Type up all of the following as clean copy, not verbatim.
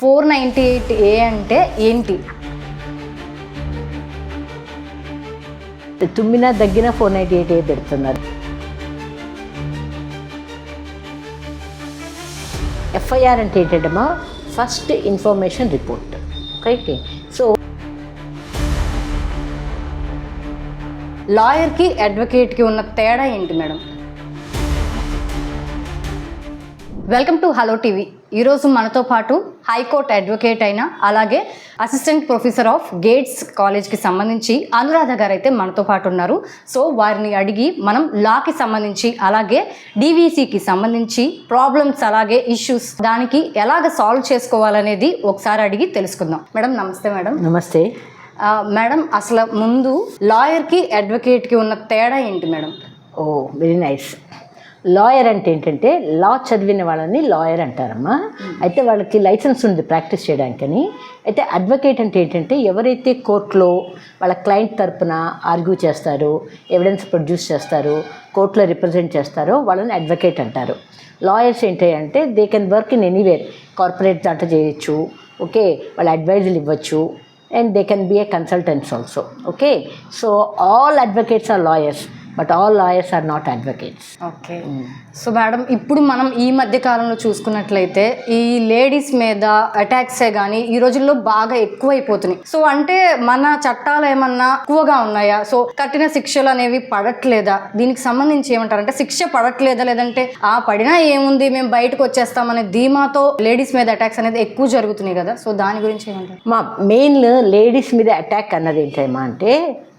498A అంటే ఏంటి? తుమ్మినా దగ్గిన 498A పెడుతున్నారు. ఎఫ్ఐఆర్ అంటే ఏంటంటమ్మా, first information report. Okay, so లాయర్కి అడ్వకేట్కి ఉన్న తేడా ఏంటి madam? Welcome to hello TV. ఈరోజు మనతో పాటు హైకోర్టు అడ్వకేట్ అయిన అలాగే అసిస్టెంట్ ప్రొఫెసర్ ఆఫ్ గేట్స్ కాలేజ్కి సంబంధించి అనురాధ గారు అయితే మనతో పాటు ఉన్నారు. సో వారిని అడిగి మనం లాకి సంబంధించి అలాగే డీవీసీకి సంబంధించి ప్రాబ్లమ్స్ అలాగే ఇష్యూస్ దానికి ఎలాగ సాల్వ్ చేసుకోవాలనేది ఒకసారి అడిగి తెలుసుకుందాం. మేడం నమస్తే. మేడం నమస్తే. మేడం అసలు ముందు లాయర్కి అడ్వకేట్కి ఉన్న తేడా ఏంటి మేడం? ఓ వెరీ నైస్. లాయర్ అంటే ఏంటంటే లా చదివిన వాళ్ళని లాయర్ అంటారమ్మా. అయితే వాళ్ళకి లైసెన్స్ ఉంది ప్రాక్టీస్ చేయడానికని. అయితే అడ్వకేట్ అంటే ఏంటంటే ఎవరైతే కోర్టులో వాళ్ళ క్లయింట్ తరపున ఆర్గ్యూ చేస్తారో, ఎవిడెన్స్ ప్రొడ్యూస్ చేస్తారో, కోర్టులో రిప్రజెంట్ చేస్తారో వాళ్ళని అడ్వకేట్ అంటారు. లాయర్స్ ఏంటి అంటే they can work in anywhere, corporate దాంట్లో చేయొచ్చు, ఓకే, వాళ్ళ అడ్వైజులు ఇవ్వచ్చు, and they can be a consultants also. Okay, so all advocates are lawyers, but all lawyers are not advocates. Okay. So madam ఇప్పుడు మనం ఈ మధ్య కాలంలో చూసుకున్నట్లయితే ఈ లేడీస్ మీద అటాక్సే కానీ ఈ రోజుల్లో బాగా ఎక్కువైపోతున్నాయి. సో అంటే మన చట్టాలు ఏమన్నా ఎక్కువగా ఉన్నాయా? సో కఠిన శిక్షలు అనేవి పడట్లేదా? దీనికి సంబంధించి ఏమంటారంటే శిక్ష పడట్లేదా, లేదంటే పడినా ఏముంది మేము బయటకు వచ్చేస్తామనే ధీమాతో లేడీస్ మీద అటాక్స్ అనేది ఎక్కువ జరుగుతున్నాయి కదా? సో దాని గురించి ఏమంటారు? మా మెయిన్ లేడీస్ మీద అటాక్ అన్నది ఏంటమ్మా అంటే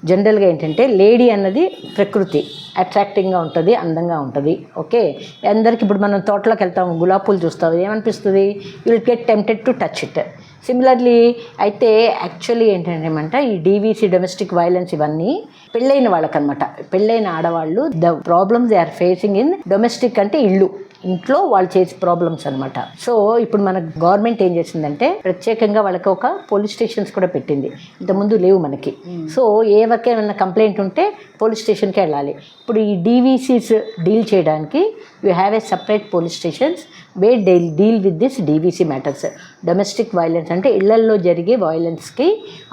జనరల్గా ఏంటంటే లేడీ అన్నది ప్రకృతి అట్రాక్టింగ్గా ఉంటుంది, అందంగా ఉంటుంది. ఓకే, అందరికి ఇప్పుడు మనం తోటలోకి వెళ్తాము, గులాబీ పూలు చూస్తాము, ఏమనిపిస్తుంది? You will get tempted to touch it. Similarly అయితే యాక్చువల్లీ ఏంటంటే ఈ డీవీసీ, డొమెస్టిక్ వైలెన్స్ ఇవన్నీ పెళ్ళైన వాళ్ళకనమాట. పెళ్ళైన ఆడవాళ్ళు the problems they are facing in domestic అంటే ఇంట్లో వాళ్ళు చేసే ప్రాబ్లమ్స్ అనమాట. సో ఇప్పుడు మన గవర్నమెంట్ ఏం చేసిందంటే ప్రత్యేకంగా వాళ్ళకి ఒక పోలీస్ స్టేషన్స్ కూడా పెట్టింది. ఇంతకుముందు లేవు మనకి. సో ఎవరికి ఏమైనా కంప్లైంట్ ఉంటే పోలీస్ స్టేషన్కి వెళ్ళాలి. ఇప్పుడు ఈ డీవీసీస్ డీల్ చేయడానికి you have a separate police stations where they deal with this DVC matters. Domestic violence అంటే ఇళ్లల్లో జరిగే వైలెన్స్కి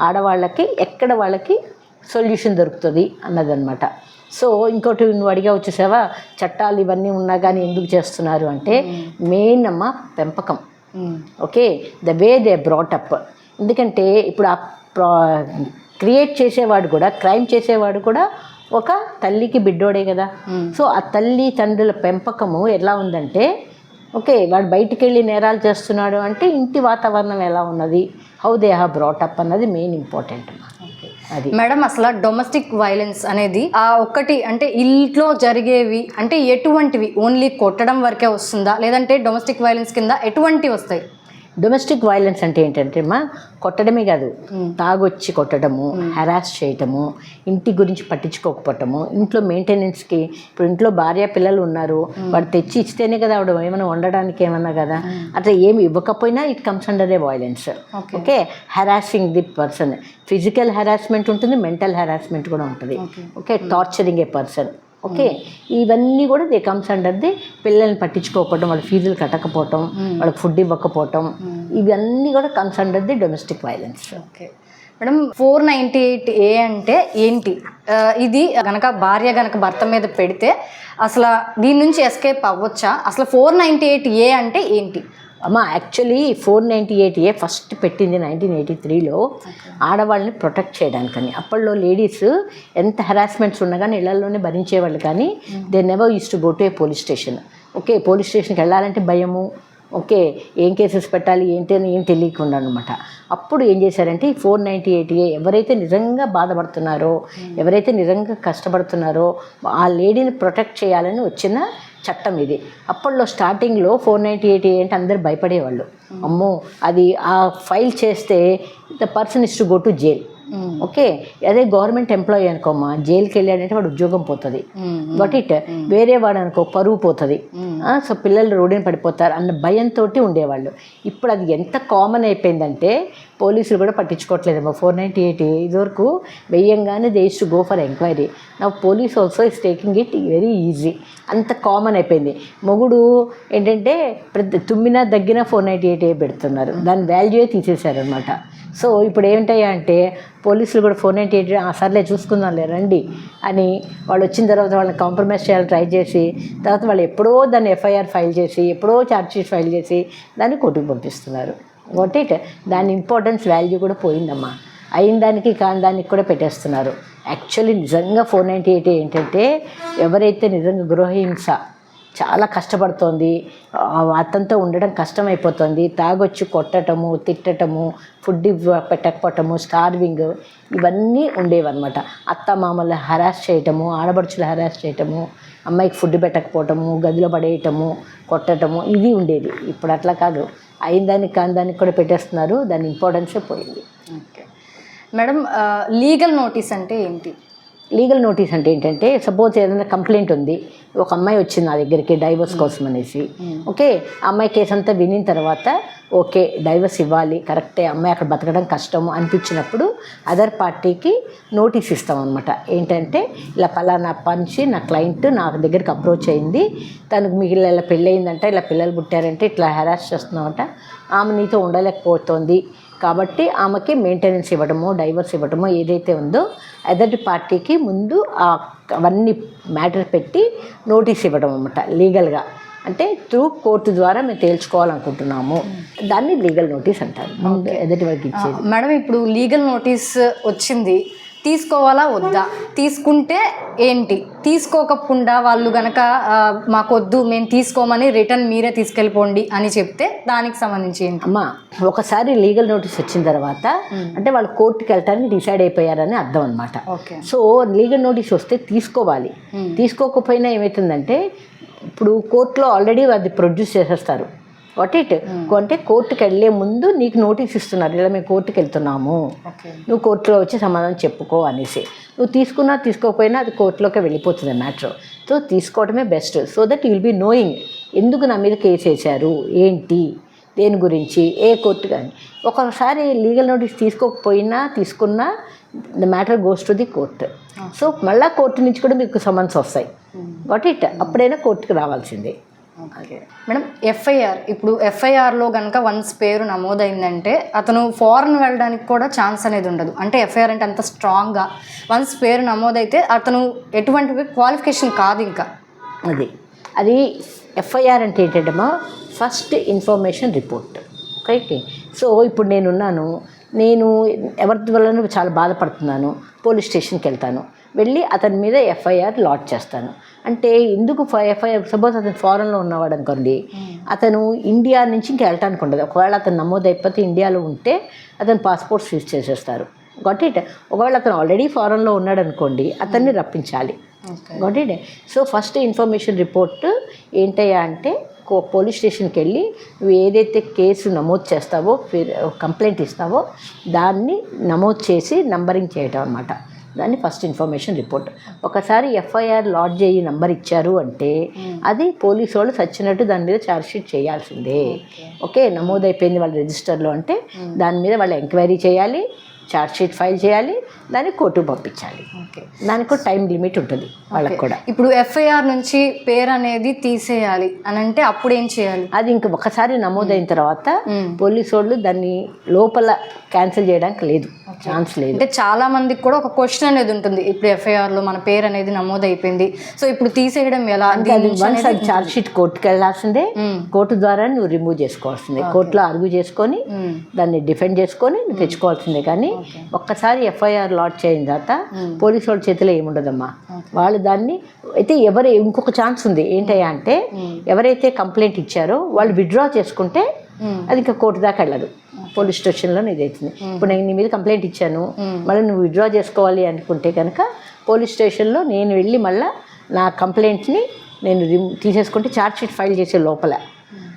ఆడవాళ్ళకి ఎక్కడ వాళ్ళకి సొల్యూషన్ దొరుకుతుంది అన్నదన్నమాట. సో ఇంకోటి నువ్వు అడిగా వచ్చేసావా, చట్టాలు ఇవన్నీ ఉన్నా కానీ ఎందుకు చేస్తున్నారు అంటే మెయిన్ అమ్మ పెంపకం. Okay, the way they brought up. ఎందుకంటే ఇప్పుడు క్రియేట్ చేసేవాడు కూడా, క్రైమ్ చేసేవాడు కూడా ఒక తల్లికి బిడ్డోడే కదా. సో ఆ తల్లి తండ్రుల పెంపకము ఎలా ఉందంటే, ఓకే, వాడు బయటికి వెళ్ళి నేరాలు చేస్తున్నాడు అంటే ఇంటి వాతావరణం ఎలా ఉన్నది, హౌ దే హ్యావ్ బ్రాటప్ అన్నది మెయిన్ ఇంపార్టెంట్. అది మేడం అసలు డొమెస్టిక్ వైలెన్స్ అనేది ఒక్కటి అంటే ఇంట్లో జరిగేవి అంటే ఎటువంటివి? ఓన్లీ కొట్టడం వరకే వస్తుందా, లేదంటే డొమెస్టిక్ వైలెన్స్ కింద ఎటువంటివి వస్తాయి? డొమెస్టిక్ వైలెన్స్ అంటే ఏంటంటే కొట్టడమే కాదు, తాగొచ్చి కొట్టడము, హెరాస్ చేయటము, ఇంటి గురించి పట్టించుకోకపోవటము, ఇంట్లో మెయింటెనెన్స్కి. ఇప్పుడు ఇంట్లో భార్య పిల్లలు ఉన్నారు, వాడు తెచ్చి ఇస్తేనే కదా ఆవిడ ఏమైనా వండడానికి ఏమన్నా కదా, అట్లా ఏమి ఇవ్వకపోయినా it comes under A violence. Okay, harassing the person, physical harassment ఉంటుంది, మెంటల్ హెరాస్మెంట్ కూడా ఉంటుంది. ఓకే, టార్చరింగ్ ఏ పర్సన్. ఓకే, ఇవన్నీ కూడా దే కమ్స్ అండర్ ది పిల్లల్ని పట్టించుకోకపోవటం, వాళ్ళ ఫీజులు కట్టకపోవటం, వాళ్ళకి ఫుడ్ ఇవ్వకపోవటం, ఇవన్నీ కూడా comes under the domestic violence. Okay madam, 498A అంటే ఏంటి? ఇది గనక భార్య గనక భర్త మీద పెడితే అసలు దీని నుంచి ఎస్కేప్ అవ్వచ్చా? అసలు 498A అంటే ఏంటి? అమ్మ యాక్చువల్లీ 498A ఫస్ట్ పెట్టింది 1983లో ఆడవాళ్ళని ప్రొటెక్ట్ చేయడానికని. అప్పట్లో లేడీస్ ఎంత హెరాస్మెంట్స్ ఉన్నా కానీ ఇళ్లలోనే భరించేవాళ్ళు, కానీ they never use to go to A police station. Okay, police స్టేషన్కి వెళ్ళాలంటే భయము. ఓకే, ఏం కేసెస్ పెట్టాలి ఏంటి అని ఏం తెలియకుండా అనమాట. అప్పుడు ఏం చేశారంటే ఈ 498A ఎవరైతే నిజంగా బాధపడుతున్నారో, ఎవరైతే నిజంగా కష్టపడుతున్నారో ఆ లేడీని ప్రొటెక్ట్ చేయాలని వచ్చిన చట్టం ఇది. అప్పట్లో స్టార్టింగ్లో 498A అంటే అందరు భయపడేవాళ్ళు. అమ్మో అది ఆ ఫైల్ చేస్తే the person is to go to jail. Okay, అదే గవర్నమెంట్ ఎంప్లాయీ అనుకోమ్మా, జైలుకి వెళ్ళాడంటే వాడు ఉద్యోగం పోతుంది. బట్ వేరే వాడు అనుకో పరువు పోతుంది. సో పిల్లలు రోడ్డున పడిపోతారు అన్న భయంతో ఉండేవాళ్ళు. ఇప్పుడు అది ఎంత కామన్ అయిపోయిందంటే పోలీసులు కూడా పట్టించుకోవట్లేదమ్మా. 498 ఇదివరకు వెయ్యంగానే they use to go for enquiry. నా police also is taking it very easy. అంత కామన్ అయిపోయింది. మొగుడు ఏంటంటే తుమ్మినా దగ్గర 498 పెడుతున్నారు, దాని వాల్యూయే తీసేశారనమాట. సో ఇప్పుడు ఏమిటాయా అంటే పోలీసులు కూడా 498 సర్లే చూసుకుందాంలే రండి అని వాళ్ళు వచ్చిన తర్వాత వాళ్ళని కాంప్రమైజ్ చేయాలని ట్రై చేసి తర్వాత వాళ్ళు ఎప్పుడో దాన్ని ఎఫ్ఐఆర్ ఫైల్ చేసి ఎప్పుడో ఛార్జ్షీట్ ఫైల్ చేసి దాన్ని కోర్టుకు పంపిస్తున్నారు. ఒకటి దాని ఇంపార్టెన్స్ వాల్యూ కూడా పోయిందమ్మా. అయిన దానికి కాని దానికి కూడా పెట్టేస్తున్నారు. యాక్చువల్లీ నిజంగా 498 ఏంటంటే ఎవరైతే నిజంగా గృహహింస చాలా కష్టపడుతోంది, అతనితో ఉండడం కష్టమైపోతుంది, తాగొచ్చి కొట్టటము, తిట్టటము, ఫుడ్ పెట్టకపోవటము, స్టార్వింగ్ ఇవన్నీ ఉండేవన్నమాట. అత్త మామూలు హరాస్ చేయటము, ఆడబడుచులు హరాస్ చేయటము, అమ్మాయికి ఫుడ్ పెట్టకపోవటము, గదిలో పడేయటము, కొట్టటము ఇది ఉండేది. ఇప్పుడు అట్లా కాదు, అయిన దానికి కాని దానికి కూడా పెట్టేస్తున్నారు. దాని ఇంపార్టెన్సే పోయింది. ఓకే మేడం, లీగల్ నోటీస్ అంటే ఏంటి? లీగల్ నోటీస్ అంటే ఏంటంటే సపోజ్ ఏదైనా కంప్లైంట్ ఉంది, ఒక అమ్మాయి వచ్చింది నా దగ్గరికి డైవర్స్ కోసం అనేసి, ఓకే ఆ అమ్మాయి కేసు అంతా వినిన తర్వాత ఓకే డైవర్స్ ఇవ్వాలి, కరెక్టే, అమ్మాయి అక్కడ బతకడం కష్టము అనిపించినప్పుడు అదర్ పార్టీకి నోటీస్ ఇస్తాం అనమాట. ఏంటంటే ఇలా పలానా పంచి నా క్లయింట్ నా దగ్గరికి అప్రోచ్ అయింది, తనకు మిగిలిన ఇలా పెళ్ళయిందంట, ఇలా పిల్లలు పుట్టారంటే ఇట్లా హెరాస్ చేస్తున్నామంట, ఆమె నీతో ఉండలేకపోతుంది కాబట్టి ఆమెకి మెయింటెనెన్స్ ఇవ్వడము, డైవర్స్ ఇవ్వడము ఏదైతే ఉందో ఎదటి పార్టీకి ముందు అవన్నీ మ్యాటర్ పెట్టి నోటీస్ ఇవ్వడం అన్నమాట లీగల్గా. అంటే త్రూ కోర్టు ద్వారా మేము తేల్చుకోవాలనుకుంటున్నాము, దాన్ని లీగల్ నోటీస్ అంటారు. ఎదటి వారికి ఇచ్చేది. మేడం ఇప్పుడు లీగల్ నోటీస్ వచ్చింది, తీసుకోవాలా వద్దా? తీసుకుంటే ఏంటి? తీసుకోకుండా వాళ్ళు గనక మాకొద్దు మేము తీసుకోమని రిటర్న్ మీరే తీసుకెళ్ళిపోండి అని చెప్తే దానికి సంబంధించి ఏంటి? అమ్మా ఒకసారి లీగల్ నోటీస్ వచ్చిన తర్వాత అంటే వాళ్ళు కోర్టుకి వెళ్ళటానికి డిసైడ్ అయిపోయారని అర్థం అనమాట. సో లీగల్ నోటీస్ వస్తే తీసుకోవాలి. తీసుకోకపోయినా ఏమవుతుందంటే ఇప్పుడు కోర్టులో ఆల్రెడీ అది ప్రొడ్యూస్ చేసేస్తారు. వాట్ ఇట్ అంటే కోర్టుకి వెళ్ళే ముందు నీకు నోటీస్ ఇస్తున్నారు, ఇలా మేము కోర్టుకి వెళ్తున్నాము, నువ్వు కోర్టులో వచ్చి సమాధానం చెప్పుకో అనేసి. నువ్వు తీసుకున్నా తీసుకోకపోయినా అది కోర్టులోకి వెళ్ళిపోతుంది మ్యాటర్. సో తీసుకోవడమే best. So that you will be knowing ఎందుకు నా మీద కేసు వేశారు, ఏంటి, దేని గురించి, ఏ కోర్టు కానీ. ఒకసారి లీగల్ నోటీస్ తీసుకోకపోయినా తీసుకున్నా the matter goes to the court. So మళ్ళీ కోర్టు నుంచి కూడా మీకు సమన్స్ వస్తాయి. వాట్ ఇట్ అప్పుడైనా కోర్టుకి రావాల్సిందే. ఓకే మేడం, ఎఫ్ఐఆర్ ఇప్పుడు ఎఫ్ఐఆర్లో కనుక వన్స్ పేరు నమోదైందంటే అతను ఫారెన్ వెళ్ళడానికి కూడా ఛాన్స్ అనేది ఉండదు. అంటే ఎఫ్ఐఆర్ అంటే అంత స్ట్రాంగ్గా వన్స్ పేరు నమోదైతే అతను ఎటువంటి క్వాలిఫికేషన్ కాదు ఇంకా. అది ఎఫ్ఐఆర్ అంటే ఏంటంటే first information report. Okay so ఇప్పుడు నేను ఎవరి వల్ల చాలా బాధపడుతున్నాను, పోలీస్ స్టేషన్కి వెళ్తాను, వెళ్ళి అతని మీద ఎఫ్ఐఆర్ లాడ్జ్ చేస్తాను. అంటే ఎందుకు ఎఫ్ఐఆర్ సపోజ్ అతను ఫారెన్లో ఉన్నవాడు అనుకోండి, అతను ఇండియా నుంచి ఇంకా వెళ్ళటానికి ఉండదు. ఒకవేళ అతను నమోదైపోతే ఇండియాలో ఉంటే అతను పాస్పోర్ట్ సీజ్ చేసేస్తారు. Got it. ఒకవేళ అతను ఆల్రెడీ ఫారెన్లో ఉన్నాడు అనుకోండి, అతన్ని రప్పించాలి. Got it. So first information report ఏంటయ్యా అంటే పోలీస్ స్టేషన్కి వెళ్ళి నువ్వు ఏదైతే కేసు నమోదు చేస్తావో, కంప్లైంట్ ఇస్తావో దాన్ని నమోదు చేసి నంబరింగ్ చేయటం అనమాట. దాన్ని ఫస్ట్ ఇన్ఫర్మేషన్ రిపోర్ట్. ఒకసారి ఎఫ్ఐఆర్ లాడ్జ్ అయ్యి నంబర్ ఇచ్చారు అంటే అది పోలీసు వాళ్ళు సచ్చినట్టు దాని మీద ఛార్జ్షీట్ చేయాల్సిందే. ఓకే నమోదైపోయింది వాళ్ళ రిజిస్టర్లో అంటే దాని మీద వాళ్ళు ఎంక్వైరీ చేయాలి, ఛార్జ్షీట్ ఫైల్ చేయాలి, దాన్ని కోర్టుకు పంపించాలి. దానికి కూడా టైం లిమిట్ ఉంటుంది వాళ్ళకి కూడా. ఇప్పుడు ఎఫ్ఐఆర్ నుంచి పేరు అనేది తీసేయాలి అని అంటే అప్పుడు ఏం చేయాలి? అది ఇంక ఒకసారి నమోదైన తర్వాత పోలీసు వాళ్ళు దాన్ని లోపల క్యాన్సిల్ చేయడానికి లేదు, ఛాన్స్ లేదు. అంటే చాలా మందికి కూడా ఒక క్వశ్చన్ అనేది ఉంటుంది, ఇప్పుడు ఎఫ్ఐఆర్లో మన పేరు అనేది నమోదైపోయింది, సో ఇప్పుడు తీసేయడం ఎలా? వన్స్ అది ఛార్జ్షీట్ కోర్టుకి వెళ్ళాల్సిందే, కోర్టు ద్వారా నువ్వు రిమూవ్ చేసుకోవాల్సిందే, కోర్టులో ఆర్గ్యూ చేసుకొని దాన్ని డిఫెండ్ చేసుకొని నువ్వు తెచ్చుకోవాల్సిందే. కానీ ఒక్కసారి ఎఫ్ఐఆర్ లాడ్జ్ చేయిన తర్వాత పోలీసు వాళ్ళ చేతిలో ఏముండదమ్మా. వాళ్ళు దాన్ని అయితే ఇంకొక ఛాన్స్ ఉంది ఏంటయ్యా అంటే ఎవరైతే కంప్లైంట్ ఇచ్చారో వాళ్ళు విత్డ్రా చేసుకుంటే అది ఇంకా కోర్టు దాకా వెళ్ళదు, పోలీస్ స్టేషన్లో ఇదవుతుంది. ఇప్పుడు నేను నీ మీద కంప్లైంట్ ఇచ్చాను, మళ్ళీ నువ్వు విత్డ్రా చేసుకోవాలి అనుకుంటే కనుక పోలీస్ స్టేషన్లో నేను వెళ్ళి మళ్ళీ నా కంప్లైంట్ని నేను తీసేసుకుంటే ఛార్జ్షీట్ ఫైల్ చేసే లోపల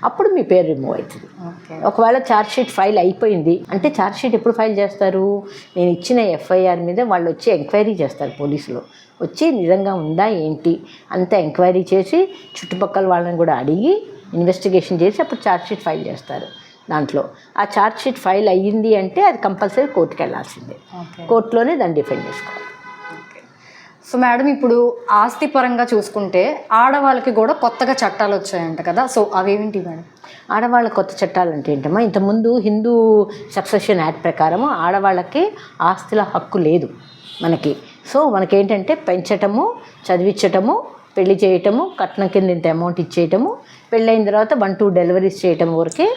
అప్పుడు మీ పేరు రిమూవ్ అవుతుంది. ఒకవేళ ఛార్జ్షీట్ ఫైల్ అయిపోయింది అంటే ఛార్జ్షీట్ ఎప్పుడు ఫైల్ చేస్తారు? నేను ఇచ్చిన ఎఫ్ఐఆర్ మీద వాళ్ళు వచ్చి ఎంక్వైరీ చేస్తారు పోలీసులు. వచ్చి నిజంగా ఉందా ఏంటి అంతా ఎంక్వైరీ చేసి చుట్టుపక్కల వాళ్ళని కూడా అడిగి ఇన్వెస్టిగేషన్ చేసి అప్పుడు ఛార్జ్షీట్ ఫైల్ చేస్తారు. దాంట్లో ఆ ఛార్జ్షీట్ ఫైల్ అయ్యింది అంటే అది కంపల్సరీ కోర్టుకి వెళ్ళాల్సిందే. కోర్టులోనే దాన్ని డిఫెండ్ చేసుకోవాలి. సో మేడం, ఇప్పుడు ఆస్తి పరంగా చూసుకుంటే ఆడవాళ్ళకి కూడా కొత్తగా చట్టాలు వచ్చాయంట కదా, సో అవేంటి మేడం? ఆడవాళ్ళ కొత్త చట్టాలు అంటే ఏంటమ్మా, ఇంతకుముందు హిందూ సక్సెషన్ యాక్ట్ ప్రకారము ఆడవాళ్ళకి ఆస్తుల హక్కు లేదు మనకి. సో మనకేంటంటే పెంచటము, చదివించటము, పెళ్లి చేయటము, కట్నం కింద ఇంత అమౌంట్ ఇచ్చేయటము, పెళ్ళైన తర్వాత 1-2 డెలివరీస్ చేయటం వరకే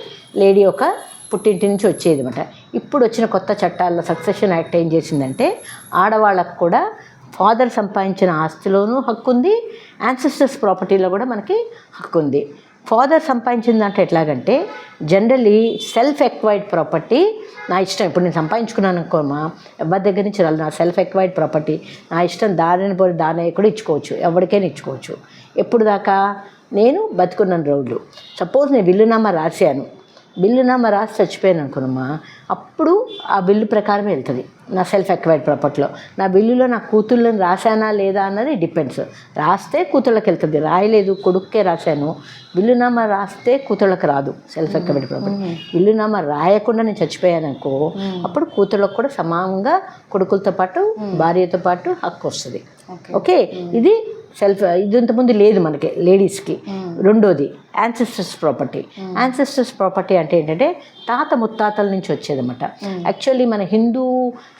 లేడీ ఒక పుట్టింటి నుంచి వచ్చేది అనమాట. ఇప్పుడు వచ్చిన కొత్త చట్టాల్లో సక్సెషన్ యాక్ట్ ఏం చేసిందంటే ఆడవాళ్ళకు కూడా ఫాదర్ సంపాదించిన ఆస్తిలోనూ హక్కు ఉంది, యాన్సిస్టర్స్ ప్రాపర్టీలో కూడా మనకి హక్కు ఉంది. ఫాదర్ సంపాదించింది అంటే ఎట్లాగంటే జనరలీ సెల్ఫ్ ఎక్వైర్డ్ ప్రాపర్టీ నా ఇష్టం. ఇప్పుడు నేను సంపాదించుకున్నాను అనుకోమా, ఎవరి దగ్గర నుంచి రాలి, నా సెల్ఫ్ ఎక్వైర్డ్ ప్రాపర్టీ నా ఇష్టం, దారిని పోయి దాని కూడా ఇచ్చుకోవచ్చు, ఎవరికైనా ఇచ్చుకోవచ్చు. ఎప్పుడు దాకా నేను బతుకున్నాను రోజులు. సపోజ్ నేను బిల్లునామా రాశాను, బిల్లునామా రాసి చచ్చిపోయాను అనుకున్నామా, అప్పుడు ఆ బిల్లు ప్రకారం వెళ్తుంది నా సెల్ఫ్ ఎక్వైర్డ్ ప్రాపర్టీలో. నా బిల్లులో నా కూతుళ్ళని రాశానా లేదా అన్నది డిపెండ్స్. రాస్తే కూతుళ్ళకి వెళ్తుంది, రాయలేదు కొడుక్కే రాశాను. బిల్లునామా రాస్తే కూతుళ్ళకి రాదు సెల్ఫ్ ఎక్వైర్డ్ ప్రాపర్టీ. బిల్లునామా రాయకుండా నేను చచ్చిపోయాను అనుకో, అప్పుడు కూతుళ్ళకు కూడా సమానంగా కొడుకులతో పాటు భార్యతో పాటు హక్కు వస్తుంది. ఓకే, ఇది ఇది ఇంతకుముందు లేదు మనకి లేడీస్కి. రెండోది యాన్సిస్టర్స్ ప్రాపర్టీ. యాన్సిస్టర్స్ ప్రాపర్టీ అంటే ఏంటంటే తాత ముత్తాతల నుంచి వచ్చేదన్నమాట. యాక్చువల్లీ మన హిందూ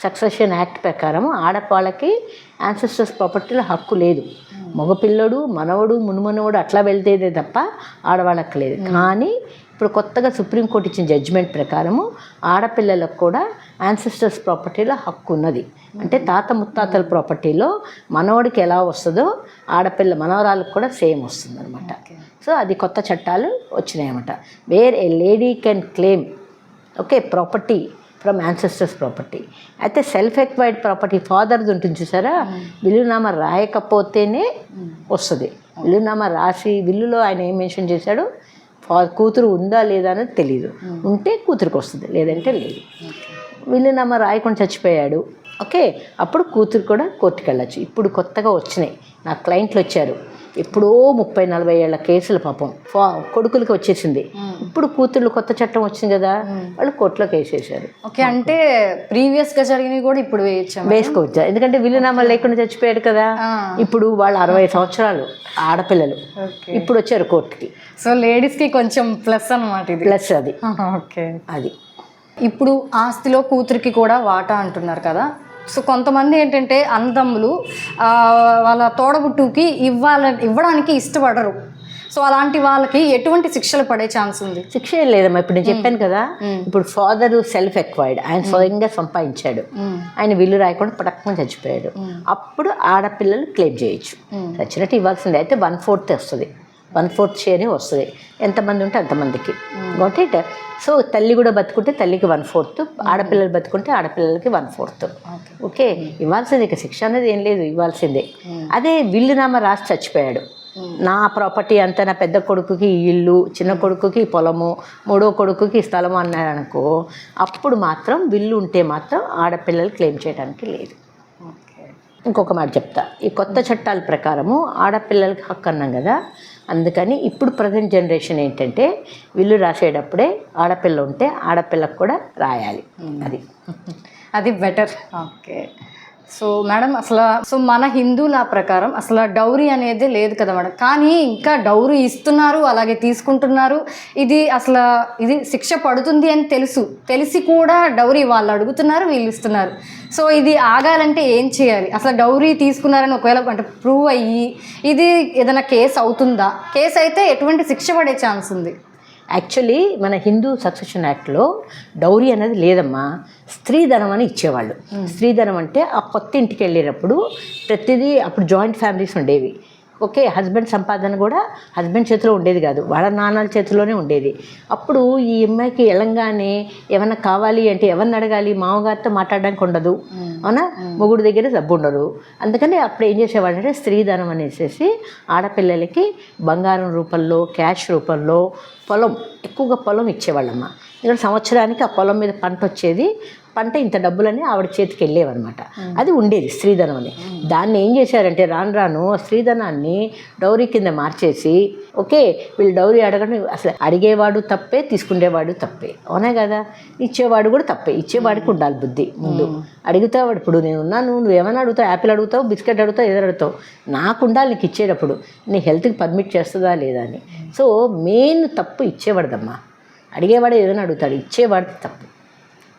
సక్సెషన్ యాక్ట్ ప్రకారం ఆడవాళ్ళకి యాన్సిస్టర్స్ ప్రాపర్టీలో హక్కు లేదు. మగపిల్లడు, మనవడు, మునుమనవడు అట్లా వెళ్తేదే తప్ప ఆడవాళ్ళకి లేదు. కానీ ఇప్పుడు కొత్తగా సుప్రీంకోర్టు ఇచ్చిన జడ్జిమెంట్ ప్రకారము ఆడపిల్లలకు కూడా యాన్సిస్టర్స్ ప్రాపర్టీలో హక్కు ఉన్నది. అంటే తాత ముత్తాతల ప్రాపర్టీలో మనవడికి ఎలా వస్తుందో ఆడపిల్ల మనవరాలకు కూడా సేమ్ వస్తుంది అనమాట. సో అది కొత్త చట్టాలు వచ్చినాయన్నమాట. Where a lady can claim property from ancestors property. అయితే సెల్ఫ్ ఎక్వైర్డ్ ప్రాపర్టీ ఫాదర్ది ఉంటుంది చూసారా, బిల్లునామా రాయకపోతేనే వస్తుంది. బిల్లునామా రాసి బిల్లులో ఆయన ఏం మెన్షన్ చేశాడు, కూతురు ఉందా లేదా అనేది తెలియదు. ఉంటే కూతురికి వస్తుంది, లేదంటే లేదు. బిల్లునామా రాయకుండా చచ్చిపోయాడు, అప్పుడు కూతురు కూడా కోర్టుకు వెళ్ళచ్చు. ఇప్పుడు కొత్తగా వచ్చినాయి, నా క్లయింట్లు వచ్చారు, ఎప్పుడో 30-40 ఏళ్ల కేసులు పాపం కొడుకులకి వచ్చేసింది. ఇప్పుడు కూతుర్లు కొత్త చట్టం వచ్చింది కదా, వాళ్ళు కోర్టులో కేసు వేశారు. అంటే ప్రీవియస్గా జరిగినవి కూడా ఇప్పుడు వేసుకోవచ్చా? ఎందుకంటే బిల్లునామా లేకుండా చచ్చిపోయాడు కదా. ఇప్పుడు వాళ్ళు 60 సంవత్సరాలు ఆడపిల్లలు ఇప్పుడు వచ్చారు కోర్టుకి. సో లేడీస్కి కొంచెం ప్లస్ అన్నమాట, ఇది ప్లస్. అది అది ఇప్పుడు ఆస్తిలో కూతురికి కూడా వాటా అంటున్నారు కదా. సో కొంతమంది ఏంటంటే అన్నదమ్ములు వాళ్ళ తోడబుట్టుకి ఇవ్వడానికి ఇష్టపడరు. సో అలాంటి వాళ్ళకి ఎటువంటి శిక్షలు పడే ఛాన్స్ ఉంది? శిక్ష ఏం లేదమ్మా. ఇప్పుడు నేను చెప్పాను కదా, ఇప్పుడు ఫాదర్ సెల్ఫ్ ఎక్వైర్డ్, ఆయన స్వయంగా సంపాదించాడు, ఆయన విల్లు రాయకుండా పటక్కన చచ్చిపోయాడు, అప్పుడు ఆడపిల్లలు క్లెయిమ్ చేయొచ్చు. చచ్చినట్టు ఇవ్వాల్సిందే. అయితే 1/4 వస్తుంది, 1/4 షేరే వస్తుంది. ఎంతమంది ఉంటే అంతమందికి. Got it? సో తల్లి కూడా బతుకుంటే తల్లికి 1/4, ఆడపిల్లలు బతుకుంటే ఆడపిల్లలకి 1/4. ఓకే, ఇవ్వాల్సిందే. ఇక శిక్ష అనేది ఏం లేదు, ఇవ్వాల్సిందే. అదే విల్లునామా రాసి చచ్చిపోయాడు, నా ప్రాపర్టీ అంతా నా పెద్ద కొడుకుకి ఇల్లు, చిన్న కొడుకుకి పొలము, మూడో కొడుకుకి స్థలము అన్నారనుకో, అప్పుడు మాత్రం విల్లు ఉంటే మాత్రం ఆడపిల్లలు క్లెయిమ్ చేయడానికి లేదు. ఇంకొక మాట చెప్తా, ఈ కొత్త చట్టాల ప్రకారము ఆడపిల్లలకి హక్కు అన్నాం కదా, అందుకని ఇప్పుడు ప్రజెంట్ జనరేషన్ ఏంటంటే విల్లు రాసేటప్పుడే ఆడపిల్ల ఉంటే ఆడపిల్లకు కూడా రాయాలి. అది better. Okay. So madam, so మన హిందువుల ప్రకారం అసలు డౌరీ అనేది లేదు కదా మేడం, కానీ ఇంకా డౌరీ ఇస్తున్నారు, అలాగే తీసుకుంటున్నారు. ఇది శిక్ష పడుతుంది అని తెలిసి కూడా డౌరీ వాళ్ళు అడుగుతున్నారు, వీళ్ళు ఇస్తున్నారు. సో ఇది ఆగాలంటే ఏం చేయాలి? అసలు డౌరీ తీసుకున్నారని ఒకవేళ అంటే ప్రూవ్ అయ్యి ఇది ఏదైనా కేసు అవుతుందా? కేసు అయితే ఎటువంటి శిక్ష పడే ఛాన్స్ ఉంది? యాక్చువల్లీ మన హిందూ సక్సెషన్ యాక్ట్లో డౌరీ అనేది లేదమ్మా. స్త్రీధనం అని ఇచ్చేవాళ్ళు. స్త్రీధనం అంటే ఆ కొత్త ఇంటికి వెళ్ళేటప్పుడు ప్రతిదీ, అప్పుడు జాయింట్ ఫ్యామిలీస్ ఉండేవి. ఓకే, హస్బెండ్ సంపాదన కూడా హస్బెండ్ చేతిలో ఉండేది కాదు, వాళ్ళ నాన్నల చేతిలోనే ఉండేది. అప్పుడు ఈ అమ్మాయికి వెళ్ళంగానే ఏమన్నా కావాలి అంటే ఎవరిని అడగాలి? మామగారితో మాట్లాడడానికి ఉండదు, అవునా? మొగుడు దగ్గర డబ్బు ఉండదు. అందుకని అప్పుడు ఏం చేసేవాళ్ళు అంటే స్త్రీధనం అనేసి ఆడపిల్లలకి బంగారం రూపంలో, క్యాష్ రూపంలో, ఎక్కువగా పొలం ఇచ్చేవాళ్ళమ్మ. ఇక్కడ సంవత్సరానికి ఆ పొలం మీద పంట వచ్చేది, పంట ఇంత డబ్బులని ఆవిడ చేతికి వెళ్ళేవన్నమాట. అది ఉండేది స్త్రీధనం అని. దాన్ని ఏం చేశారంటే రాను రాను స్త్రీధనాన్ని డౌరీ కింద మార్చేసి, ఓకే వీళ్ళు డౌరీ అడగడం, అసలు అడిగేవాడు తప్పే, తీసుకునేవాడు తప్పే, అవునా కదా. ఇచ్చేవాడు కూడా తప్పే, ఇచ్చేవాడికి ఉండాలి బుద్ధి ముందు. అడుగుతావాడు, ఇప్పుడు నేను ఉన్నాను, నువ్వు ఏమైనా అడుగుతావు, యాపిల్ అడుగుతావు, బిస్కెట్ అడుగుతావు, ఏదో అడుగుతావు, నాకు ఉండాలి నీకు ఇచ్చేటప్పుడు, నీ హెల్త్కి పర్మిట్ చేస్తుందా లేదా అని. సో మెయిన్ తప్పు ఇచ్చేవాడదమ్మా. అడిగేవాడు ఏదైనా అడుగుతాడు, ఇచ్చేవాడిది తప్పు.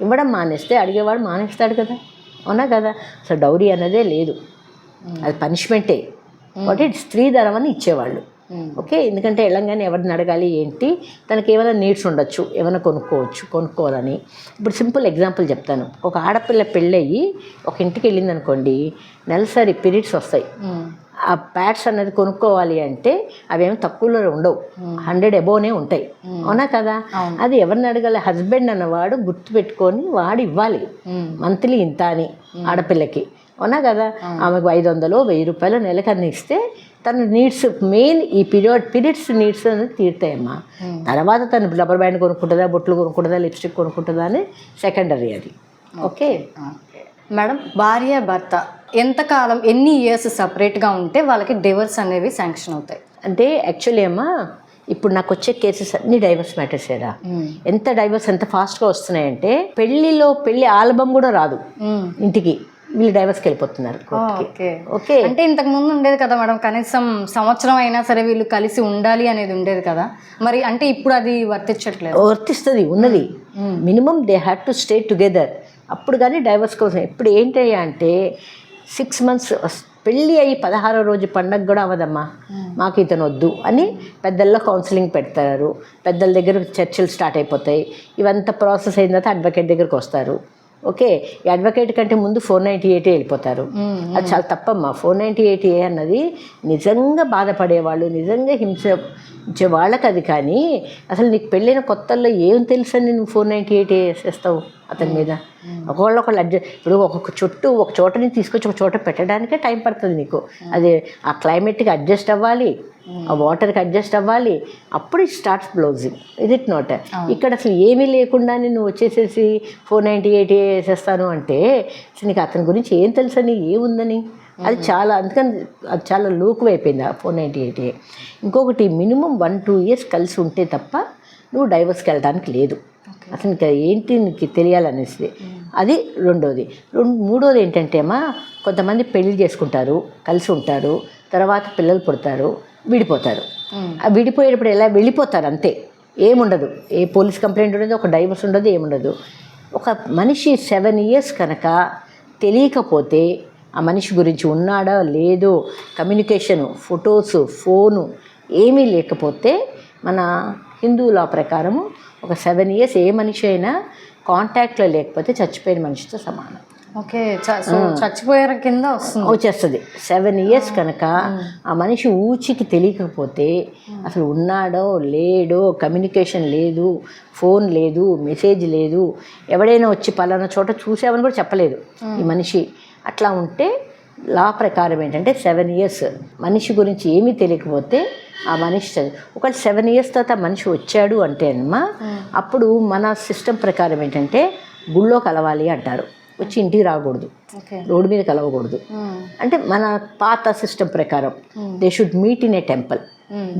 ఇవ్వడం మానేస్తే అడిగేవాడు మానేస్తాడు కదా, అవునా కదా. అసలు డౌరీ అన్నదే లేదు, అది పనిష్మెంటే. కాబట్టి స్త్రీధనం అని ఇచ్చేవాళ్ళు. ఓకే, ఎందుకంటే వెళ్ళంగానే ఎవరిని అడగాలి ఏంటి, తనకి ఏమైనా నీడ్స్ ఉండొచ్చు, ఏమైనా కొనుక్కోవాలని. ఇప్పుడు సింపుల్ ఎగ్జాంపుల్ చెప్తాను. ఒక ఆడపిల్ల పెళ్ళయ్యి ఒక ఇంటికి వెళ్ళింది అనుకోండి, నెలసరి పీరియడ్స్ వస్తాయి. ఆ ప్యాడ్స్ అన్నది కొనుక్కోవాలి అంటే అవేమో తక్కువలో ఉండవు, 100 అబోవ్నే ఉంటాయి, అవునా కదా. అది ఎవరిని అడగాలి, హస్బెండ్ అన్నవాడు గుర్తుపెట్టుకొని వాడు ఇవ్వాలి మంత్లీ ఇంత అని ఆడపిల్లకి, అవునా కదా. ఆమెకు 500 1000 రూపాయలు నెలకు అన్ని ఇస్తే తన నీడ్స్, మెయిన్ ఈ పీరియడ్స్ నీడ్స్ అనేది తీరుతాయమ్మా. తర్వాత తను రబ్బర్ బ్యాండ్ కొనుక్కుంటుందా, బొట్లు కొనుక్కుంటుందా, లిప్స్టిక్ కొనుక్కుంటుందా అని సెకండరీ అది. ఓకే మేడం, భార్య భర్త ఎంతకాలం, ఎన్ని ఇయర్స్ సపరేట్గా ఉంటే వాళ్ళకి డివోర్స్ అనేవి శాంక్షన్ అవుతాయి? అంటే యాక్చువల్లీ అమ్మా, ఇప్పుడు నాకు వచ్చే కేసెస్ అన్ని డైవర్స్ మ్యాటర్స్ ఏరా. ఎంత డైవర్స్ ఎంత ఫాస్ట్గా వస్తున్నాయంటే, పెళ్లి ఆల్బమ్ కూడా రాదు ఇంటికి, వీళ్ళు డైవర్స్కి వెళ్ళిపోతున్నారు. ఓకే, అంటే ఇంతకు ముందు ఉండేది కదా మేడం, కనీసం సంవత్సరం అయినా సరే వీళ్ళు కలిసి ఉండాలి అనేది ఉండేది కదా, మరి అంటే ఇప్పుడు అది వర్తిస్తుంది ఉన్నది. Minimum they have to stay together, అప్పుడు కానీ డైవర్స్ కోసం. ఇప్పుడు ఏంటయ్యా అంటే 6 months పెళ్ళి అయ్యి 16వ రోజు పండగ కూడా అవ్వదమ్మా, మాకు ఇతను వద్దు అని పెద్దల్లో కౌన్సిలింగ్ పెడతారు, పెద్దల దగ్గర చర్చలు స్టార్ట్ అయిపోతాయి. ఇవంతా ప్రాసెస్ అయిన తర్వాత అడ్వకేట్ దగ్గరికి వస్తారు. ఓకే, ఈ అడ్వకేట్ కంటే ముందు 498 వెళ్ళిపోతారు. అది చాలా తప్పమ్మా. 498 అన్నది నిజంగా బాధపడేవాళ్ళు, నిజంగా హింసించే వాళ్ళకి అది. కానీ అసలు నీకు పెళ్ళైన కొత్తల్లో ఏం తెలుసని నువ్వు 498 వేసేస్తావు అతని మీద. ఒకళ్ళు ఇప్పుడు ఒక చోట నుంచి తీసుకొచ్చి ఒక చోట పెట్టడానికే టైం పడుతుంది నీకు. అది ఆ క్లైమేట్కి అడ్జస్ట్ అవ్వాలి, ఆ వాటర్కి అడ్జస్ట్ అవ్వాలి, అప్పుడు it starts blousing. Is it not? ఇక్కడ అసలు ఏమీ లేకుండా నువ్వు వచ్చేసేసి 498 వేసేస్తాను అంటే నీకు అతని గురించి ఏం తెలుసని, ఏముందని, అది చాలా, అందుకని అది చాలా లోకువ అయిపోయింది ఆ 498. ఇంకొకటి, మినిమం 1-2 years కలిసి ఉంటే తప్ప నువ్వు డైవర్స్కి వెళ్ళడానికి లేదు. అసలు ఇంకా ఏంటి నీకు తెలియాలనేసి అది రెండోది. మూడోది ఏంటంటే అమ్మా, కొంతమంది పెళ్లి చేసుకుంటారు, కలిసి ఉంటారు, తర్వాత పిల్లలు పుడతారు, విడిపోతారు. విడిపోయేటప్పుడు ఎలా వెళ్ళిపోతారు అంతే, ఏముండదు, ఏ పోలీస్ కంప్లైంట్ ఉండదు, ఒక డైవర్స్ ఉండదు, ఏముండదు. ఒక మనిషి 7 years కనుక తెలియకపోతే, ఆ మనిషి గురించి ఉన్నాడా లేదో, కమ్యూనికేషను, ఫొటోస్, ఫోను ఏమీ లేకపోతే, మన హిందూ లా ప్రకారము ఒక 7 years ఏ మనిషి అయినా కాంటాక్ట్లో లేకపోతే చచ్చిపోయిన మనిషితో సమానం. ఓకే, చచ్చిపోయారు కింద వచ్చేస్తుంది. 7 years కనుక ఆ మనిషి ఊచికి తెలియకపోతే, అసలు ఉన్నాడో లేడో, కమ్యూనికేషన్ లేదు, ఫోన్ లేదు, మెసేజ్ లేదు, ఎవడైనా వచ్చి పలానా చోట చూసామని కూడా చెప్పలేదు ఈ మనిషి, అట్లా ఉంటే లా ప్రకారం ఏంటంటే 7 years మనిషి గురించి ఏమీ తెలియకపోతే ఆ మనిషి ఒకవేళ 7 years తర్వాత మనిషి వచ్చాడు అంటే అమ్మా, అప్పుడు మన సిస్టమ్ ప్రకారం ఏంటంటే గుళ్ళో కలవాలి అంటారు, వచ్చి ఇంటికి రాకూడదు, రోడ్డు మీద కలవకూడదు. అంటే మన పాత సిస్టమ్ ప్రకారం they should meet in a temple.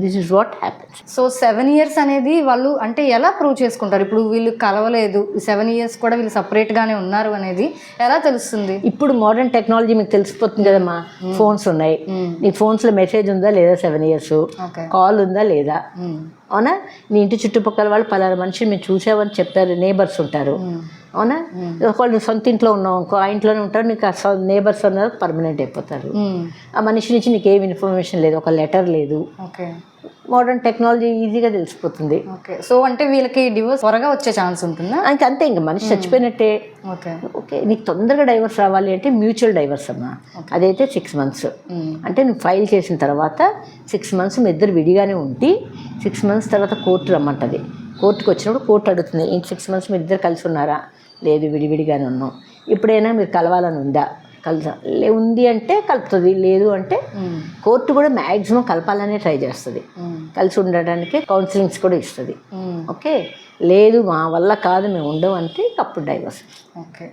This is what happens. So 7 years అనేది వాళ్ళు అంటే ఎలా ప్రూవ్ చేసుకుంటారు? ఇప్పుడు వీళ్ళు కలవలేదు, 7 years కూడా వీళ్ళు సపరేట్గానే ఉన్నారు అనేది ఎలా తెలుస్తుంది? ఇప్పుడు మోడర్న్ టెక్నాలజీ మీకు తెలిసిపోతుంది కదమ్మా, ఫోన్స్ ఉన్నాయి, నీ ఫోన్స్లో మెసేజ్ ఉందా లేదా, 7 years కాల్ ఉందా లేదా, అవునా. నీ ఇంటి చుట్టుపక్కల వాళ్ళు పలానా మనిషిని మేము చూసామని చెప్పారు, నేబర్స్ ఉంటారు, అవునా. ఒకళ్ళు సొంత ఇంట్లో ఉన్నావు ఇంకో ఆ ఇంట్లోనే ఉంటారు, నీకు ఆ నేబర్స్ అన్నారు పర్మనెంట్ అయిపోతారు. ఆ మనిషి నుంచి నీకు ఏమి ఇన్ఫర్మేషన్ లేదు, ఒక లెటర్ లేదు. మోడర్న్ టెక్నాలజీ ఈజీగా తెలిసిపోతుంది. సో అంటే వీళ్ళకి డివోర్స్ త్వరగా వచ్చే ఛాన్స్ ఉంటుందా? అంతే, ఇంకా మనిషి చచ్చిపోయినట్టే. ఓకే, నీకు తొందరగా డైవర్స్ రావాలి అంటే మ్యూచువల్ డైవర్స్ అమ్మా, అదైతే 6 months. అంటే నువ్వు ఫైల్ చేసిన తర్వాత 6 months మీ ఇద్దరు విడిగానే ఉండి 6 months తర్వాత కోర్టు రమ్మంటుంది. కోర్టుకు వచ్చినప్పుడు కోర్టు అడుగుతుంది, 6 months మీ ఇద్దరు కలిసి ఉన్నారా, లేదు విడివిడిగానే ఉన్నాం, ఇప్పుడైనా మీరు కలవాలని ఉందా, ఉంది అంటే కలుపుతుంది, లేదు అంటే కోర్టు కూడా మ్యాక్సిమం కలపాలనే ట్రై చేస్తుంది, కలిసి ఉండడానికి కౌన్సిలింగ్స్ కూడా ఇస్తుంది. ఓకే, లేదు మా వల్ల కాదు మేము ఉండవు అంటే అప్పుడు డైవర్స్. ఓకే.